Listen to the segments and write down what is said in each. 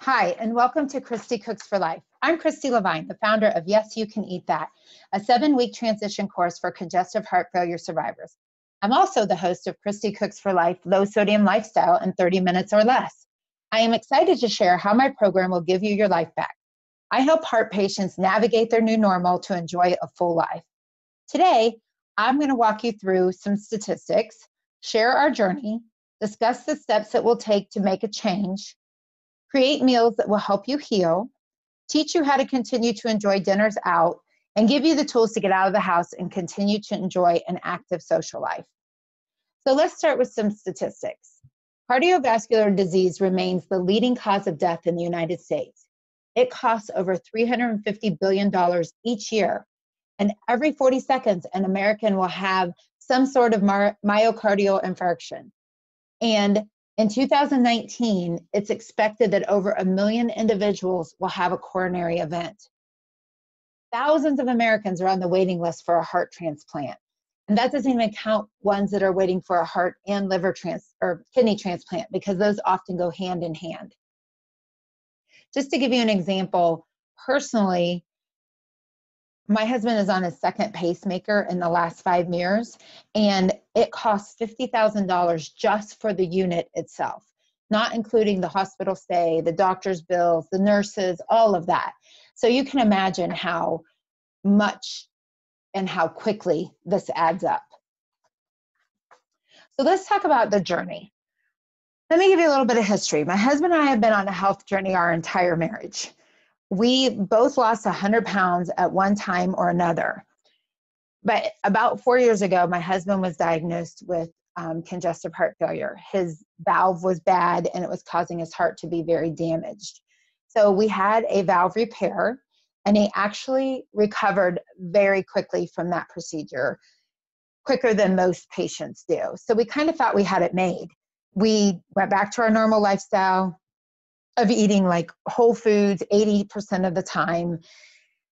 Hi, and welcome to Christy Cooks for Life. I'm Christy Levine, the founder of Yes, You Can Eat That, a 7-week transition course for congestive heart failure survivors. I'm also the host of Christy Cooks for Life, Low Sodium Lifestyle in 30 minutes or less. I am excited to share how my program will give you your life back. I help heart patients navigate their new normal to enjoy a full life. Today, I'm going to walk you through some statistics, share our journey, discuss the steps it will take to make a change, create meals that will help you heal, teach you how to continue to enjoy dinners out, and give you the tools to get out of the house and continue to enjoy an active social life. So let's start with some statistics. Cardiovascular disease remains the leading cause of death in the United States. It costs over $350 billion each year, and every 40 seconds, an American will have some sort of myocardial infarction. And in 2019, it's expected that over 1 million individuals will have a coronary event. Thousands of Americans are on the waiting list for a heart transplant. And that doesn't even count ones that are waiting for a heart and liver or kidney transplant, because those often go hand in hand. Just to give you an example, personally, my husband is on his second pacemaker in the last 5 years, and it costs $50,000 just for the unit itself, not including the hospital stay, the doctor's bills, the nurses, all of that. So you can imagine how much and how quickly this adds up. So let's talk about the journey. Let me give you a little bit of history. My husband and I have been on a health journey our entire marriage. We both lost 100 pounds at one time or another. But about 4 years ago, my husband was diagnosed with congestive heart failure. His valve was bad and it was causing his heart to be very damaged. So we had a valve repair, and he actually recovered very quickly from that procedure, quicker than most patients do. So we kind of thought we had it made. We went back to our normal lifestyle of eating like whole foods 80% of the time.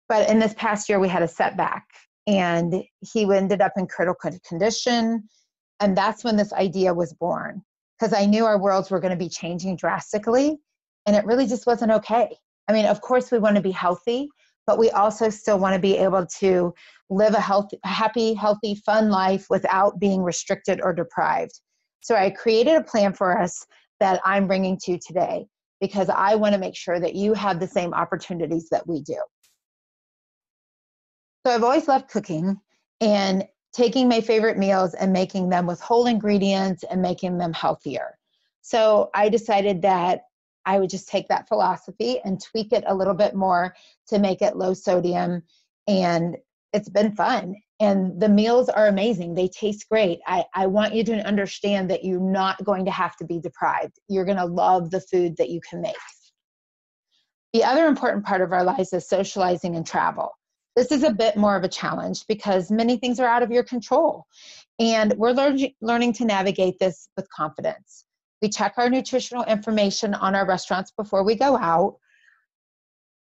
But in this past year, we had a setback, and he ended up in critical condition. And that's when this idea was born, because I knew our worlds were going to be changing drastically, and it really just wasn't okay. I mean, of course, we want to be healthy, but we also still want to be able to live a happy, healthy, fun life without being restricted or deprived. So I created a plan for us that I'm bringing to you today, because I want to make sure that you have the same opportunities that we do. So I've always loved cooking and taking my favorite meals and making them with whole ingredients and making them healthier. So I decided that I would just take that philosophy and tweak it a little bit more to make it low sodium. And it's been fun. And the meals are amazing. They taste great. I want you to understand that you're not going to have to be deprived. You're going to love the food that you can make. The other important part of our lives is socializing and travel. This is a bit more of a challenge because many things are out of your control. And we're learning to navigate this with confidence. We check our nutritional information on our restaurants before we go out.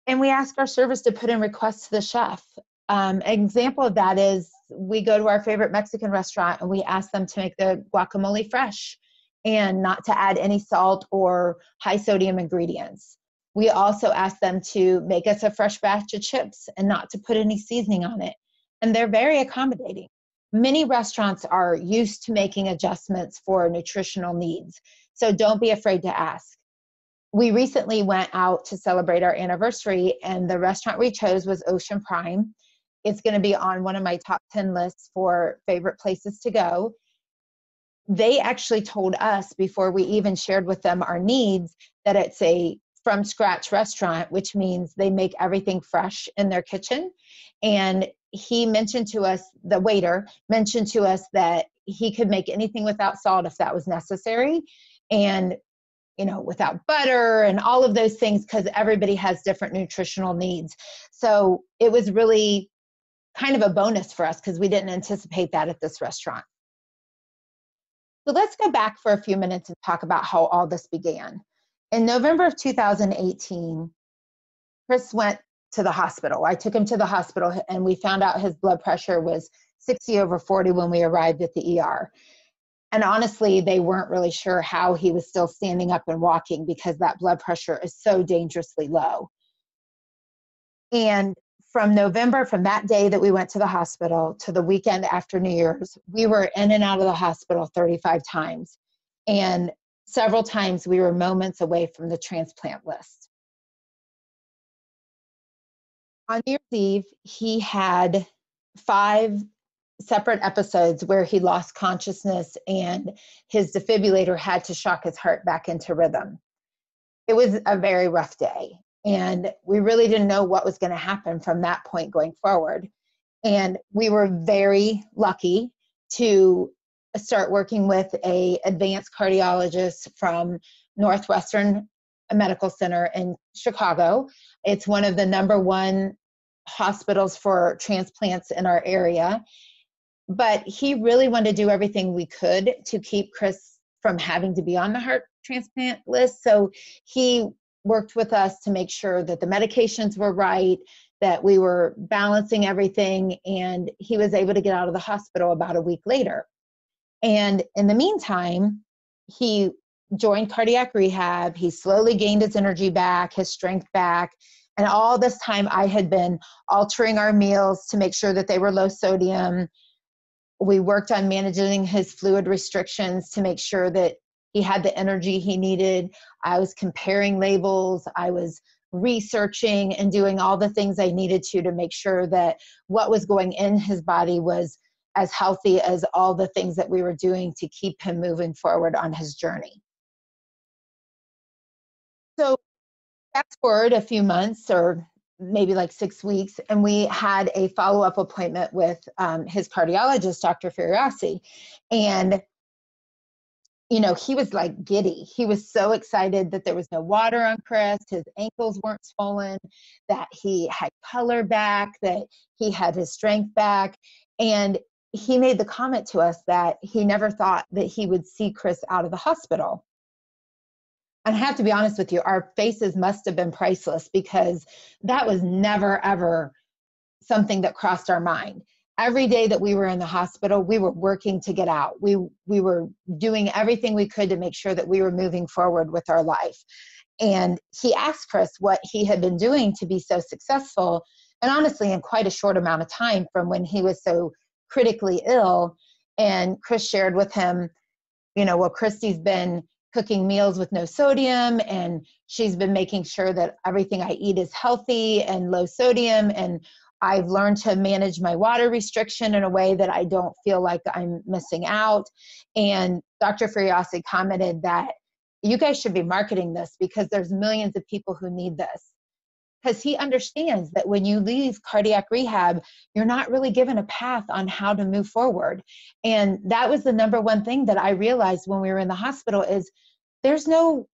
And we ask our servers to put in requests to the chef. An example of that is we go to our favorite Mexican restaurant and we ask them to make the guacamole fresh and not to add any salt or high sodium ingredients. We also ask them to make us a fresh batch of chips and not to put any seasoning on it. And they're very accommodating. Many restaurants are used to making adjustments for nutritional needs, so don't be afraid to ask. We recently went out to celebrate our anniversary, and the restaurant we chose was Ocean Prime. It's going to be on one of my top 10 lists for favorite places to go. They actually told us before we even shared with them our needs that it's a from scratch restaurant, which means they make everything fresh in their kitchen. And he mentioned to us, the waiter mentioned to us that he could make anything without salt if that was necessary. And without butter and all of those things, because everybody has different nutritional needs. So it was really kind of a bonus for us because we didn't anticipate that at this restaurant. So let's go back for a few minutes and talk about how all this began. In November of 2018, Chris went to the hospital. I took him to the hospital and we found out his blood pressure was 60/40 when we arrived at the ER. And honestly, they weren't really sure how he was still standing up and walking because that blood pressure is so dangerously low. And from November, from that day that we went to the hospital to the weekend after New Year's, we were in and out of the hospital 35 times. And several times we were moments away from the transplant list. On New Year's Eve, he had 5 separate episodes where he lost consciousness and his defibrillator had to shock his heart back into rhythm. It was a very rough day, and we really didn't know what was going to happen from that point going forward. And we were very lucky to start working with an advanced cardiologist from Northwestern Medical Center in Chicago. It's one of the #1 hospitals for transplants in our area. But he really wanted to do everything we could to keep Chris from having to be on the heart transplant list. So he worked with us to make sure that the medications were right, that we were balancing everything, and he was able to get out of the hospital about a week later. And in the meantime, he joined cardiac rehab. He slowly gained his energy back, his strength back. And all this time I had been altering our meals to make sure that they were low sodium. We worked on managing his fluid restrictions to make sure that he had the energy he needed. I was comparing labels. I was researching and doing all the things I needed to make sure that what was going in his body was as healthy as all the things that we were doing to keep him moving forward on his journey. So fast forward a few months or maybe like 6 weeks, and we had a follow-up appointment with his cardiologist, Dr. Feriassi. And, you know, he was like giddy. He was so excited that there was no water on Chris, his ankles weren't swollen, that he had color back, that he had his strength back. And he made the comment to us that he never thought that he would see Chris out of the hospital. And I have to be honest with you, our faces must have been priceless because that was never, ever something that crossed our mind. Every day that we were in the hospital, we were working to get out. We were doing everything we could to make sure that we were moving forward with our life. And he asked Chris what he had been doing to be so successful, and honestly, in quite a short amount of time from when he was so critically ill. And Chris shared with him, you know, well, Christy's been cooking meals with no sodium, and she's been making sure that everything I eat is healthy and low sodium. And I've learned to manage my water restriction in a way that I don't feel like I'm missing out. And Dr. Feriassi commented that you guys should be marketing this because there's millions of people who need this. Because he understands that when you leave cardiac rehab, you're not really given a path on how to move forward. And that was the #1 thing that I realized when we were in the hospital is there's no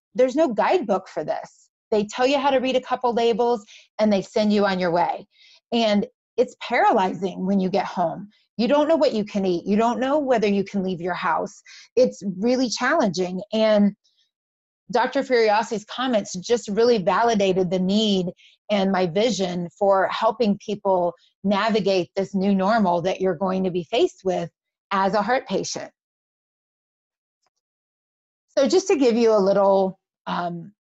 guidebook for this. They tell you how to read a couple labels and they send you on your way. And it's paralyzing when you get home. You don't know what you can eat. You don't know whether you can leave your house. It's really challenging. And Dr. Feriassi's comments just really validated the need and my vision for helping people navigate this new normal that you're going to be faced with as a heart patient. So just to give you a little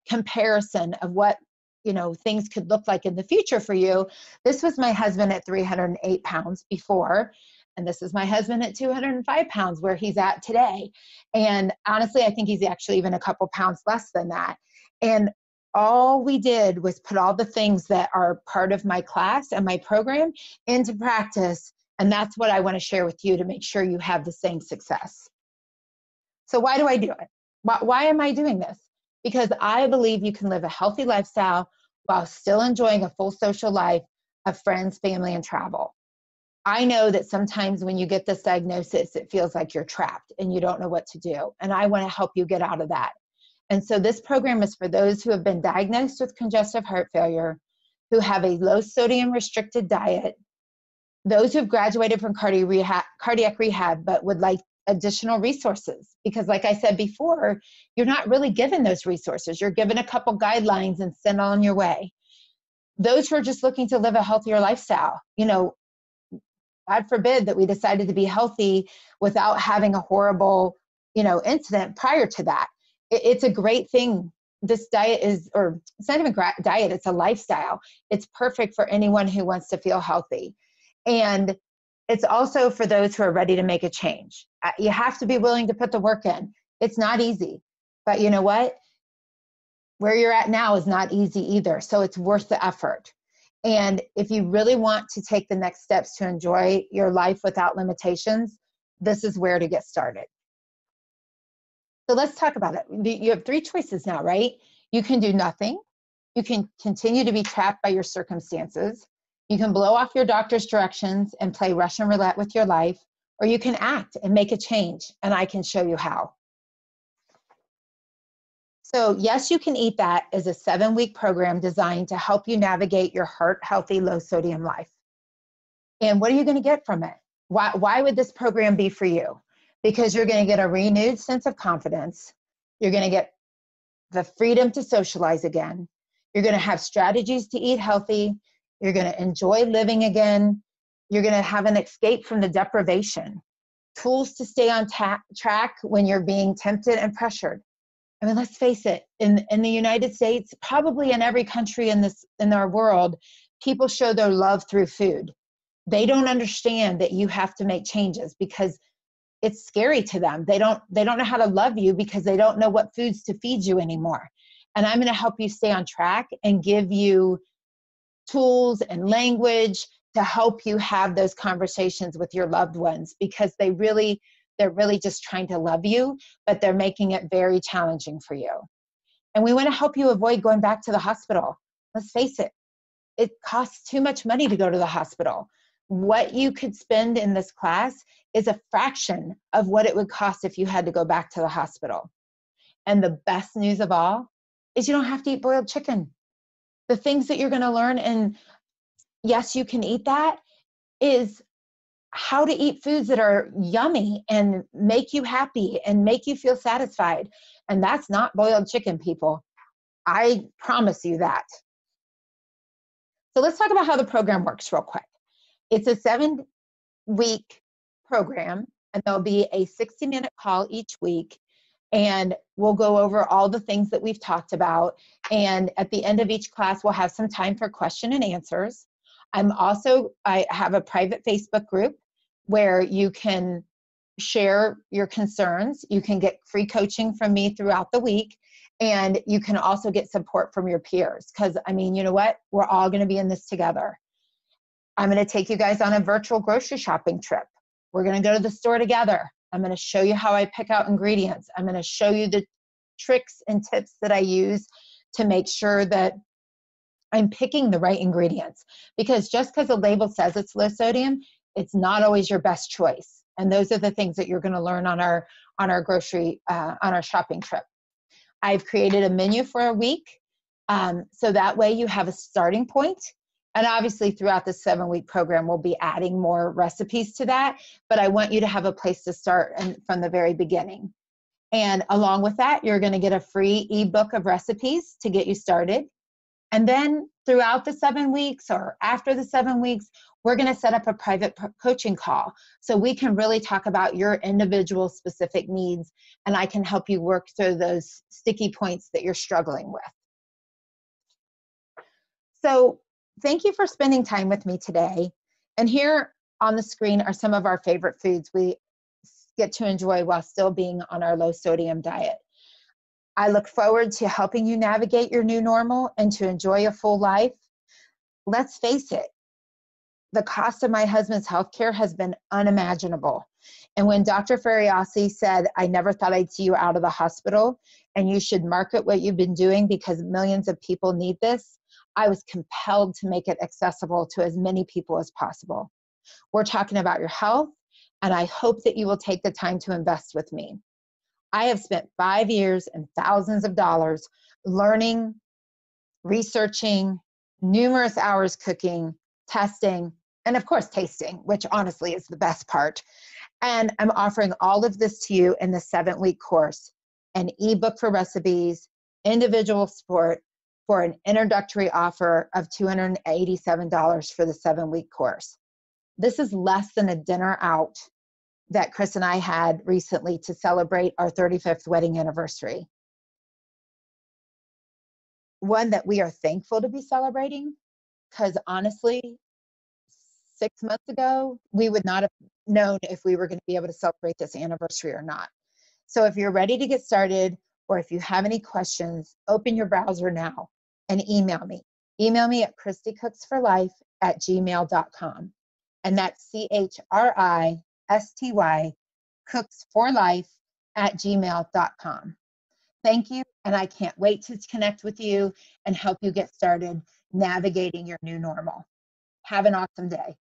comparison of what, you know, things could look like in the future for you, this was my husband at 308 pounds before. And this is my husband at 205 pounds where he's at today. And honestly, I think he's actually even a couple pounds less than that. And all we did was put all the things that are part of my class and my program into practice. And that's what I want to share with you to make sure you have the same success. So why do I do it? Why am I doing this? Because I believe you can live a healthy lifestyle while still enjoying a full social life of friends, family, and travel. I know that sometimes when you get this diagnosis, it feels like you're trapped and you don't know what to do. And I want to help you get out of that. And so this program is for those who have been diagnosed with congestive heart failure, who have a low sodium restricted diet, those who've graduated from cardiac rehab, but would like additional resources. Because like I said before, you're not really given those resources. You're given a couple guidelines and sent on your way. Those who are just looking to live a healthier lifestyle, you know, God forbid that we decided to be healthy without having a horrible incident prior to that. It's a great thing. This diet is, or it's not even a diet, it's a lifestyle. It's perfect for anyone who wants to feel healthy. And it's also for those who are ready to make a change. You have to be willing to put the work in. It's not easy, but you know what? Where you're at now is not easy either. So it's worth the effort. And if you really want to take the next steps to enjoy your life without limitations, this is where to get started. So let's talk about it. You have 3 choices now, right? You can do nothing. You can continue to be trapped by your circumstances. You can blow off your doctor's directions and play Russian roulette with your life, or you can act and make a change, and I can show you how. So Yes, You Can Eat That is a 7-week program designed to help you navigate your heart-healthy, low-sodium life. And what are you going to get from it? Why would this program be for you? Because you're going to get a renewed sense of confidence. You're going to get the freedom to socialize again. You're going to have strategies to eat healthy. You're going to enjoy living again. You're going to have an escape from the deprivation. Tools to stay on track when you're being tempted and pressured. I mean, let's face it, in the United States, probably in every country in our world, people show their love through food. They don't understand that you have to make changes because it's scary to them. They don't know how to love you because they don't know what foods to feed you anymore. And I'm going to help you stay on track and give you tools and language to help you have those conversations with your loved ones, because they're really just trying to love you, but they're making it very challenging for you. And we want to help you avoid going back to the hospital. Let's face it, it costs too much money to go to the hospital. What you could spend in this class is a fraction of what it would cost if you had to go back to the hospital. And the best news of all is you don't have to eat boiled chicken. The things that you're going to learn in Yes, You Can Eat That is how to eat foods that are yummy and make you happy and make you feel satisfied. And that's not boiled chicken, people. I promise you that. So let's talk about how the program works real quick. It's a 7-week program, and there'll be a 60-minute call each week. And we'll go over all the things that we've talked about. And at the end of each class, we'll have some time for question and answers. I have a private Facebook group where you can share your concerns. You can get free coaching from me throughout the week. And you can also get support from your peers. Because, I mean, you know what? We're all going to be in this together. I'm going to take you guys on a virtual grocery shopping trip. We're going to go to the store together. I'm going to show you how I pick out ingredients. I'm going to show you the tricks and tips that I use to make sure that I'm picking the right ingredients. Because just because a label says it's low sodium, it's not always your best choice. And those are the things that you're going to learn on our shopping trip. I've created a menu for a week, so that way you have a starting point. And obviously throughout the 7-week program, we'll be adding more recipes to that, but I want you to have a place to start from the very beginning. And along with that, you're going to get a free ebook of recipes to get you started. And then throughout the 7 weeks or after the 7 weeks, we're going to set up a private coaching call so we can really talk about your individual specific needs, and I can help you work through those sticky points that you're struggling with. So thank you for spending time with me today. And here on the screen are some of our favorite foods we get to enjoy while still being on our low sodium diet. I look forward to helping you navigate your new normal and to enjoy a full life. Let's face it, the cost of my husband's healthcare has been unimaginable. And when Dr. Fariasi said, I never thought I'd see you out of the hospital and you should market what you've been doing because millions of people need this, I was compelled to make it accessible to as many people as possible. We're talking about your health, and I hope that you will take the time to invest with me. I have spent 5 years and thousands of dollars learning, researching, numerous hours cooking, testing, and of course tasting, which honestly is the best part. And I'm offering all of this to you in the 7-week course, an ebook for recipes, individual support for an introductory offer of $287 for the 7-week course. This is less than a dinner out that Chris and I had recently to celebrate our 35th wedding anniversary. One that we are thankful to be celebrating, because honestly, 6 months ago, we would not have known if we were going to be able to celebrate this anniversary or not. So if you're ready to get started, or if you have any questions, open your browser now and email me. Email me at christykooksforlife@gmail.com. And that's CHRISTY cooksforlife@gmail.com. Thank you, and I can't wait to connect with you and help you get started navigating your new normal. Have an awesome day.